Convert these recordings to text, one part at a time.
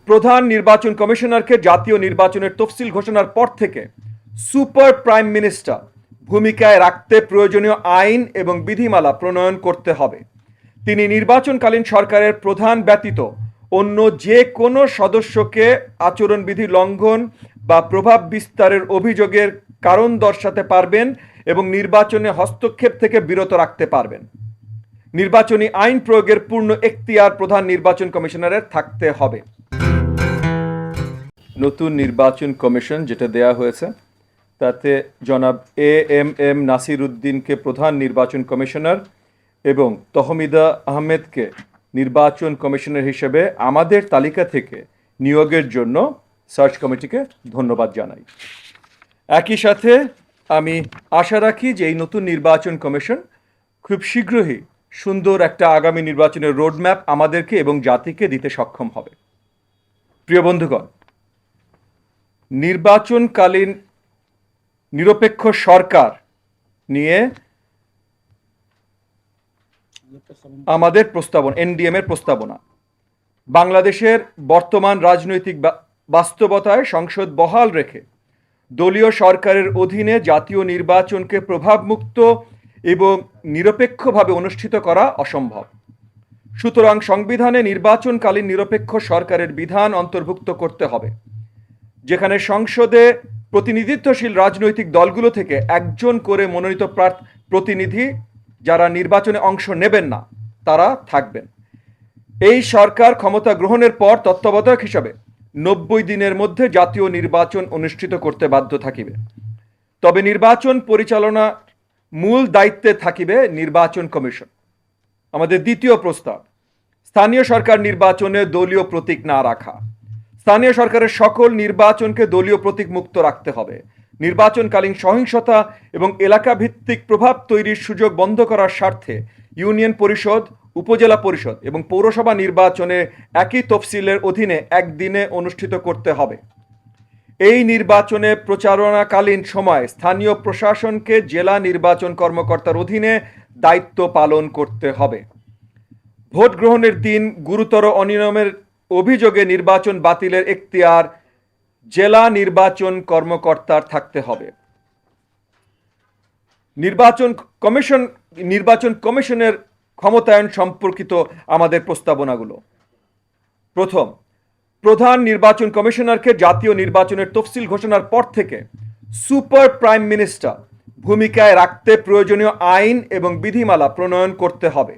প্রধান নির্বাচন কমিশনারকে জাতীয় নির্বাচনের তফসিল ঘোষণার পর থেকে সুপার প্রাইম মিনিস্টার ভূমিকায় রাখতে প্রয়োজনীয় আইন এবং বিধিমালা প্রণয়ন করতে হবে। তিনি নির্বাচনকালীন সরকারের প্রধান ব্যতীত অন্য যে কোনো সদস্যকে আচরণবিধি লঙ্ঘন বা প্রভাব বিস্তারের অভিযোগের কারণ দর্শাতে পারবেন এবং নির্বাচনে হস্তক্ষেপ থেকে বিরত রাখতে পারবেন। নির্বাচনী আইন প্রয়োগের পূর্ণ এখতিয়ার প্রধান নির্বাচন কমিশনারের থাকতে হবে। নতুন নির্বাচন কমিশন যেটা দেয়া হয়েছে তাতে জনাব এম নাসির উদ্দিনকে প্রধান নির্বাচন কমিশনার এবং তহমিদা আহমেদকে নির্বাচন কমিশনার হিসেবে আমাদের তালিকা থেকে নিয়োগের জন্য সার্চ কমিটিকে ধন্যবাদ জানাই। একই সাথে আমি আশা রাখি যে এই নতুন নির্বাচন কমিশন খুব শীঘ্রই সুন্দর একটা আগামী নির্বাচনের রোডম্যাপ আমাদেরকে এবং জাতিকে দিতে সক্ষম হবে। প্রিয় বন্ধুগণ, নির্বাচনকালীন নিরপেক্ষ সরকার নিয়ে আমাদের প্রস্তাবনা, এনডিএম এর প্রস্তাবনা, বাংলাদেশের বর্তমান রাজনৈতিক বাস্তবতায় সংসদ বহাল রেখে দলীয় সরকারের অধীনে জাতীয় নির্বাচনকে প্রভাবমুক্ত এবং নিরপেক্ষভাবে অনুষ্ঠিত করা অসম্ভব। সুতরাং সংবিধানে নির্বাচনকালীন নিরপেক্ষ সরকারের বিধান অন্তর্ভুক্ত করতে হবে, যেখানে সংসদে প্রতিনিধিত্বশীল রাজনৈতিক দলগুলো থেকে একজন করে মনোনীত প্রতিনিধি যারা নির্বাচনে অংশ নেবেন না তারা থাকবেন। এই সরকার ক্ষমতা গ্রহণের পর তত্ত্বাবধায়ক হিসাবে 90 দিনের মধ্যে জাতীয় নির্বাচন অনুষ্ঠিত করতে বাধ্য থাকিবে। তবে নির্বাচন পরিচালনা মূল দায়িত্বে থাকিবে নির্বাচন কমিশন। আমাদের দ্বিতীয় প্রস্তাব, স্থানীয় সরকার নির্বাচনে দলীয় প্রতীক না রাখা। স্থানীয় সরকারের সকল নির্বাচনকে দলীয় প্রতীক মুক্ত রাখতে হবে। নির্বাচনকালীন সহিংসতা এবং এলাকা ভিত্তিক প্রভাব তৈরির সুযোগ বন্ধ করার স্বার্থে ইউনিয়ন পরিষদ, উপজেলা পরিষদ এবং পৌরসভা নির্বাচনে একই তফসিলের অধীনে একদিনে অনুষ্ঠিত করতে হবে। এই নির্বাচনে প্রচারণাকালীন সময় স্থানীয় প্রশাসনকে জেলা নির্বাচন কর্মকর্তার অধীনে দায়িত্ব পালন করতে হবে। ভোট গ্রহণের দিন গুরুতর অনিয়মের অভিযোগে নির্বাচন বাতিলের এখতিয়ার জেলা নির্বাচন কর্মকর্তার থাকতে হবে। নির্বাচন কমিশনের ক্ষমতায়ন সম্পর্কিত আমাদের প্রস্তাবনাগুলো। প্রথম, প্রধান নির্বাচন কমিশনারকে জাতীয় নির্বাচনের তফসিল ঘোষণার পর থেকে সুপার প্রাইম মিনিস্টার ভূমিকায় রাখতে প্রয়োজনীয় আইন এবং বিধিমালা প্রণয়ন করতে হবে।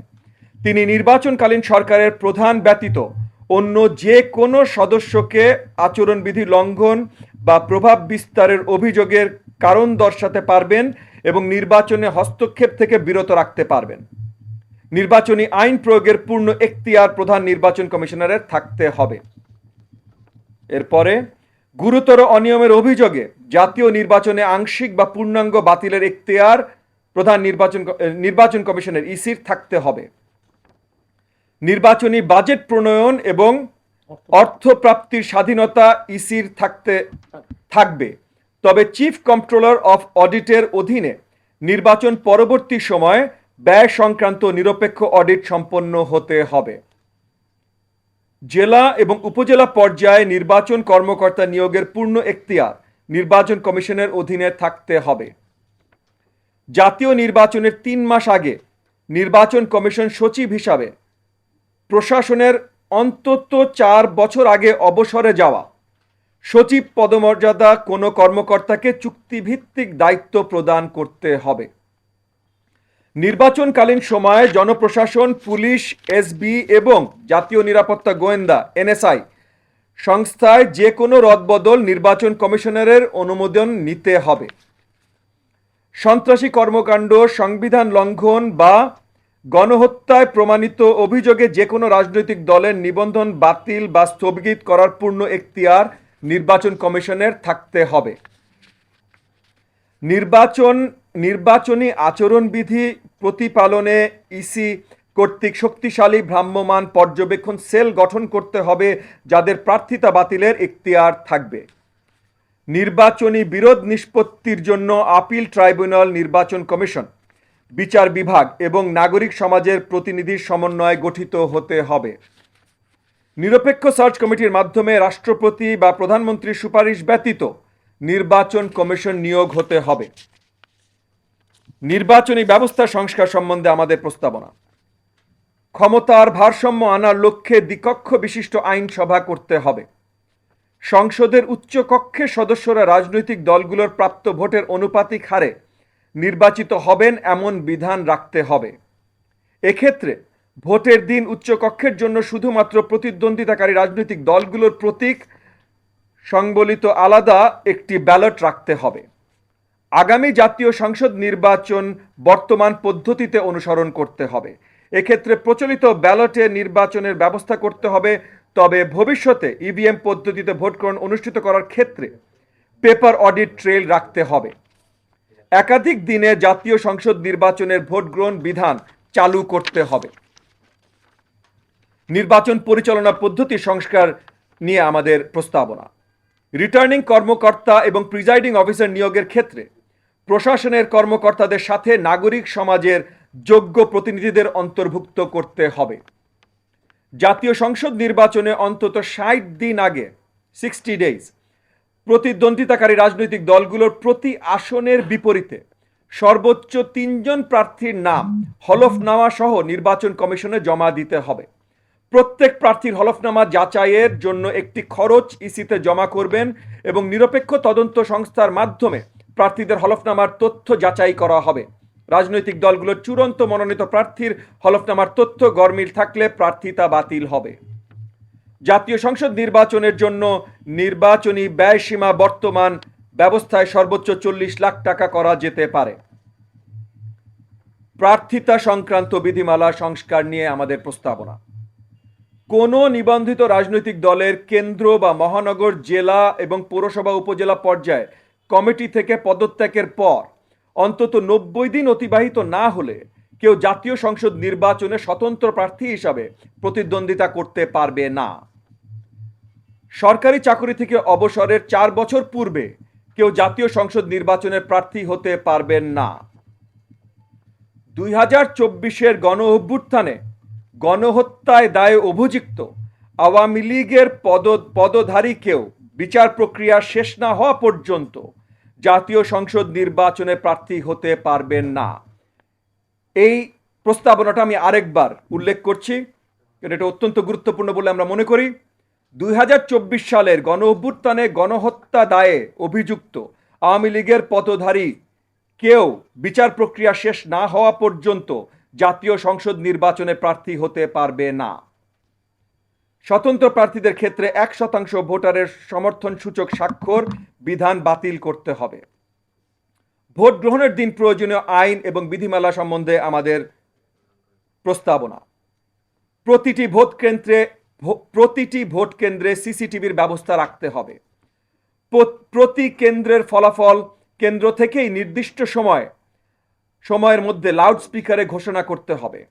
তিনি নির্বাচনকালীন সরকারের প্রধান ব্যতীত অন্য যে কোনো সদস্যকে আচরণবিধি লঙ্ঘন বা প্রভাব বিস্তারের অভিযোগের কারণ দর্শাতে পারবেন এবং নির্বাচনে হস্তক্ষেপ থেকে বিরত রাখতে পারবেন। নির্বাচনী আইন প্রয়োগের পূর্ণ এখতিয়ার প্রধান নির্বাচন কমিশনারের থাকতে হবে। এরপরে, গুরুতর অনিয়মের অভিযোগে জাতীয় নির্বাচনে আংশিক বা পূর্ণাঙ্গ বাতিলের এখতিয়ার প্রধান নির্বাচন কমিশনের ইসির থাকতে হবে। নির্বাচনী বাজেট প্রণয়ন এবং অর্থপ্রাপ্তির স্বাধীনতা ইসির থাকবে, তবে চিফ কন্ট্রোলার অফ অডিটের অধীনে নির্বাচন পরবর্তী সময়ে ব্যয় সংক্রান্ত নিরপেক্ষ অডিট সম্পন্ন হতে হবে। জেলা এবং উপজেলা পর্যায়ে নির্বাচন কর্মকর্তা নিয়োগের পূর্ণ এখতিয়ার নির্বাচন কমিশনের অধীনে থাকতে হবে। জাতীয় নির্বাচনের 3 মাস আগে নির্বাচন কমিশন সচিব হিসাবে প্রশাসনের অন্তত 4 বছর আগে অবসরে যাওয়া সচিব পদমর্যাদা কোনো কর্মকর্তাকে চুক্তিভিত্তিক দায়িত্ব প্রদান করতে হবে। নির্বাচনকালীন সময়ে জনপ্রশাসন, পুলিশ, এসবি এবং জাতীয় নিরাপত্তা গোয়েন্দা এনএসআই সংস্থায় যে কোনো রদবদল নির্বাচন কমিশনারের অনুমোদন নিতে হবে। সন্ত্রাসী কর্মকাণ্ড, সংবিধান লঙ্ঘন বা গণহত্যায় প্রমাণিত অভিযোগে যে কোনো রাজনৈতিক দলের নিবন্ধন বাতিল বা স্থগিত করার পূর্ণ এখতিয়ার নির্বাচন কমিশনের থাকতে হবে। নির্বাচনী আচরণবিধি প্রতিপালনে ইসি কর্তৃক শক্তিশালী ভ্রাম্যমাণ পর্যবেক্ষণ সেল গঠন করতে হবে, যাদের প্রার্থিতা বাতিলের এখতিয়ার থাকবে। নির্বাচনী বিরোধ নিষ্পত্তির জন্য আপিল ট্রাইব্যুনাল, নির্বাচন কমিশন, বিচার বিভাগ এবং নাগরিক সমাজের প্রতিনিধির সমন্বয়ে গঠিত হতে হবে। নিরপেক্ষ সার্চ কমিটির মাধ্যমে রাষ্ট্রপতি বা প্রধানমন্ত্রীর সুপারিশ ব্যতীত নির্বাচন কমিশন নিয়োগ হতে হবে। নির্বাচনী ব্যবস্থা সংস্কার সম্বন্ধে আমাদের প্রস্তাবনা। ক্ষমতার ভারসাম্য আনার লক্ষ্যে দ্বিকক্ষ বিশিষ্ট আইনসভা করতে হবে। সংসদের উচ্চ কক্ষের সদস্যরা রাজনৈতিক দলগুলোর প্রাপ্ত ভোটের অনুপাতিক হারে নির্বাচিত হবেন এমন বিধান রাখতে হবে। এক্ষেত্রে ভোটের দিন উচ্চকক্ষের জন্য শুধুমাত্র প্রতিদ্বন্দ্বিতাকারী রাজনৈতিক দলগুলোর প্রতীক সংবলিত আলাদা একটি ব্যালট রাখতে হবে। আগামী জাতীয় সংসদ নির্বাচন বর্তমান পদ্ধতিতে অনুসরণ করতে হবে। এক্ষেত্রে প্রচলিত ব্যালটে নির্বাচনের ব্যবস্থা করতে হবে, তবে ভবিষ্যতে ইভিএম পদ্ধতিতে ভোট গ্রহণ অনুষ্ঠিত করার ক্ষেত্রে পেপার অডিট ট্রেল রাখতে হবে। একাধিক দিনে জাতীয় সংসদ নির্বাচনের ভোট গ্রহণ বিধান চালু করতে হবে। নির্বাচন পরিচালনা পদ্ধতি সংস্কার নিয়ে আমাদের প্রস্তাবনা। রিটার্নিং কর্মকর্তা এবং প্রিজাইডিং অফিসার নিয়োগের ক্ষেত্রে প্রশাসনের কর্মকর্তাদের সাথে নাগরিক সমাজের যোগ্য প্রতিনিধিদের অন্তর্ভুক্ত করতে হবে। জাতীয় সংসদ নির্বাচনে অন্তত 60 দিন আগে 60 ডেজ প্রতিদ্বন্দ্বিতাকারী রাজনৈতিক দলগুলোর প্রতি আসনের বিপরীতে সর্বোচ্চ 3 জন প্রার্থীর নাম হলফনামা সহ নির্বাচন কমিশনে জমা দিতে হবে। প্রত্যেক প্রার্থীর হলফনামা যাচাইয়ের জন্য একটি খরচ ইসিতে জমা করবেন এবং নিরপেক্ষ তদন্ত সংস্থার মাধ্যমে প্রার্থীদের হলফনামার তথ্য যাচাই করা হবে। রাজনৈতিক দলগুলোর চূড়ান্ত মনোনীত প্রার্থীর হলফনামার তথ্য গরমিল থাকলে প্রার্থিতা বাতিল হবে। জাতীয় সংসদ নির্বাচনের জন্য নির্বাচনী ব্যয়সীমা বর্তমান ব্যবস্থায় সর্বোচ্চ 40 লাখ টাকা করা যেতে পারে। প্রার্থিতা সংক্রান্ত বিধিমালা সংস্কার নিয়ে আমাদের প্রস্তাবনা। কোনো নিবন্ধিত রাজনৈতিক দলের কেন্দ্র বা মহানগর, জেলা এবং পৌরসভা উপজেলা পর্যায়ে কমিটি থেকে পদত্যাগের পর অন্তত 90 দিন অতিবাহিত না হলে কেউ জাতীয় সংসদ নির্বাচনে স্বতন্ত্র প্রার্থী হিসাবে প্রতিদ্বন্দ্বিতা করতে পারবে না। সরকারি চাকরি থেকে অবসরের 4 বছর পূর্বে কেউ জাতীয় সংসদ নির্বাচনের প্রার্থী হতে পারবেন না। 2024-এর গণ অভ্যুত্থানে গণহত্যায় দায়ে অভিযুক্ত আওয়ামী লীগের পদধারী কেউ বিচার প্রক্রিয়া শেষ না হওয়া পর্যন্ত জাতীয় সংসদ নির্বাচনে প্রার্থী হতে পারবেন না। এই প্রস্তাবনাটা আমি আরেকবার উল্লেখ করছি, এটা অত্যন্ত গুরুত্বপূর্ণ বলে আমরা মনে করি। 2024 সালের গণ অভ্যুত্থানে গণহত্যা দায়ে অভিযুক্ত আওয়ামী লীগের পদধারী কেউ বিচার প্রক্রিয়া শেষ না হওয়া পর্যন্ত জাতীয় সংসদ নির্বাচনে প্রার্থী হতে পারবে না। স্বতন্ত্র প্রার্থীদের ক্ষেত্রে 1% ভোটারের সমর্থন সূচক স্বাক্ষর বিধান বাতিল করতে হবে। ভোট গ্রহণের দিন প্রয়োজনীয় আইন এবং বিধিমালা সম্বন্ধে আমাদের প্রস্তাবনা। প্রতিটি ভোট কেন্দ্রে সিসিটিভির ব্যবস্থা রাখতে হবে। প্রতি কেন্দ্রের ফলাফল কেন্দ্র থেকেই নির্দিষ্ট সময়ের মধ্যে লাউডস্পিকারে ঘোষণা করতে হবে।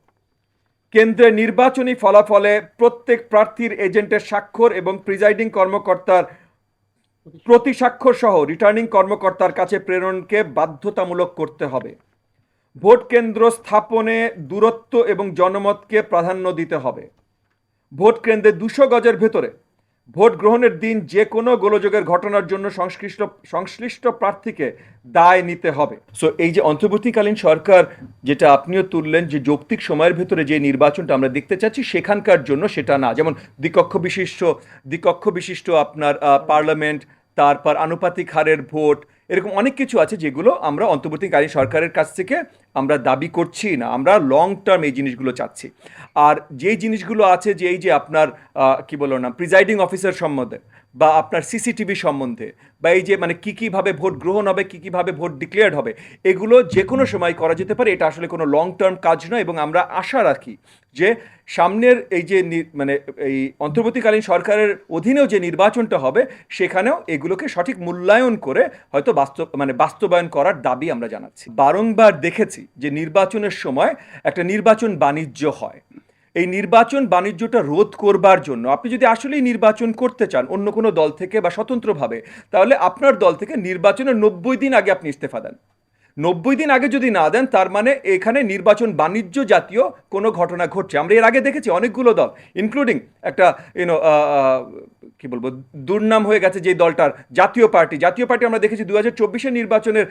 কেন্দ্রের নির্বাচনী ফলাফলে প্রত্যেক প্রার্থীর এজেন্টের স্বাক্ষর এবং প্রিজাইডিং কর্মকর্তার প্রতি স্বাক্ষর সহ রিটার্নিং কর্মকর্তার কাছে প্রেরণকে বাধ্যতামূলক করতে হবে। ভোট কেন্দ্র স্থাপনে দূরত্ব এবং জনমতকে প্রাধান্য দিতে হবে। ভোট কেন্দ্রে 200 গজের ভেতরে ভোট গ্রহণের দিন যে কোনো গোলযোগের ঘটনার জন্য সংশ্লিষ্ট প্রার্থীকে দায় নিতে হবে। সো এই যে অন্তর্বর্তীকালীন সরকার যেটা আপনিও তুললেন, যে যৌক্তিক সময়ের ভেতরে যে নির্বাচনটা আমরা দেখতে চাচ্ছি সেখানকার জন্য সেটা না, যেমন দ্বিকক্ষ বিশিষ্ট আপনার পার্লামেন্ট, তারপর আনুপাতিক হারের ভোট, এরকম অনেক কিছু আছে যেগুলো আমরা অন্তর্বর্তীকালীন সরকারের কাছ থেকে আমরা দাবি করছি না, আমরা লং টার্ম এই জিনিসগুলো চাচ্ছি। আর যেই জিনিসগুলো আছে যে এই যে আপনার কি বলো না প্রিজাইডিং অফিসার সম্বন্ধে বা আপনার সিসিটিভি সম্বন্ধে বা এই যে মানে কীভাবে ভোট গ্রহণ হবে, কীভাবে ভোট ডিক্লেয়ার্ড হবে, এগুলো যে কোনো সময় করা যেতে পারে। এটা আসলে কোনো লং টার্ম কাজ নয় এবং আমরা আশা রাখি যে সামনের এই যে মানে এই অন্তর্বর্তীকালীন সরকারের অধীনেও যে নির্বাচনটা হবে সেখানেও এগুলোকে সঠিক মূল্যায়ন করে হয়তো বাস্তবায়ন করার দাবি আমরা জানাচ্ছি। বারংবার দেখেছি যে নির্বাচনের সময় একটা নির্বাচন বাণিজ্য হয়। এই নির্বাচন বাণিজ্যটা রোধ করবার জন্য আপনি যদি আসলেই নির্বাচন করতে চান অন্য কোনো দল থেকে বা স্বতন্ত্রভাবে, তাহলে আপনার দল থেকে নির্বাচনের 90 দিন আগে আপনি ইস্তফা দেন। 90 দিন আগে যদি না দেন, তার মানে এখানে নির্বাচন বাণিজ্য জাতীয় কোনো ঘটনা ঘটছে। আমরা এর আগে দেখেছি অনেকগুলো দল, ইনক্লুডিং একটা কি বলবো, দুর্নাম হয়ে গেছে যে দলটার জাতীয় পার্টি আমরা দেখেছি 2024 নির্বাচনের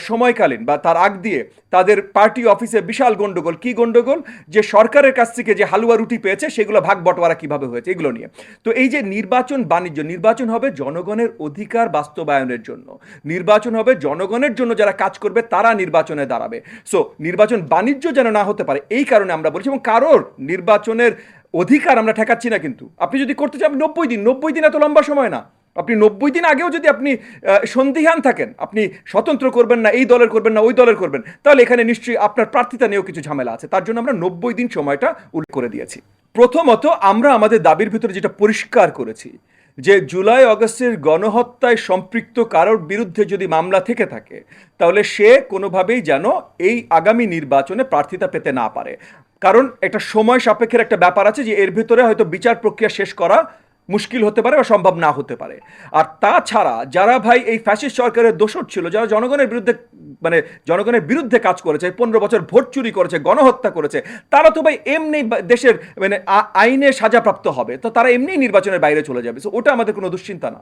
সময়কালীন বা তার আগ দিয়ে তাদের পার্টি অফিসে বিশাল গন্ডগোল। কি গন্ডগোল? যে সরকারের কাছ থেকে যে হালুয়া রুটি পেয়েছে সেগুলো ভাগ বটোয়ারা কিভাবে হয়েছে, এগুলো নিয়ে। তো এই যে নির্বাচন বাণিজ্য, নির্বাচন হবে জনগণের অধিকার বাস্তবায়নের জন্য, নির্বাচন হবে জনগণের জন্য, যারা কাজ করবে তারা নির্বাচনে দাঁড়াবে। সো নির্বাচন বাণিজ্য যেন না হতে পারে, এই কারণে আমরা বলছি। এবং কারোর নির্বাচনের অধিকার আমরা ঠেকাচ্ছি না। কিন্তু আপনি যদি করতে চান 90 দিন এত লম্বা সময় না। আপনি 90 দিন আগেও যদি আপনি সন্দিহান থাকেন, আপনি স্বতন্ত্র করবেন না, এই দলের করবেন না, ওই দলের করবেন, তাহলে এখানে নিশ্চয়ই আপনার প্রার্থিতা নিয়েও কিছু ঝামেলা আছে। তার জন্য আমরা 90 দিন সময়টা উল্লেখ করে দিয়েছি। প্রথমত, আমরা আমাদের দাবির ভিতরে যেটা পরিষ্কার করেছি, যে জুলাই অগস্টের গণহত্যায় সম্পৃক্ত কারোর বিরুদ্ধে যদি মামলা থেকে থাকে, তাহলে সে কোনোভাবেই যেন এই আগামী নির্বাচনে প্রার্থিতা পেতে না পারে। কারণ একটা সময় সাপেক্ষের একটা ব্যাপার আছে, যে এর ভিতরে হয়তো বিচার প্রক্রিয়া শেষ করা মুশকিল হতে পারে বা সম্ভব না হতে পারে। আর তাছাড়া যারা ভাই এই ফ্যাসিস্ট সরকারের দোষর ছিল, যারা জনগণের বিরুদ্ধে, মানে জনগণের বিরুদ্ধে কাজ করেছে, 15 বছর ভোট চুরি করেছে, গণহত্যা করেছে, তারা তো ভাই এমনি দেশের মানে আইনে সাজাপ্রাপ্ত হবে, তো তারা এমনি নির্বাচনের বাইরে চলে যাবে। সো ওটা আমাদের কোনো দুশ্চিন্তা না।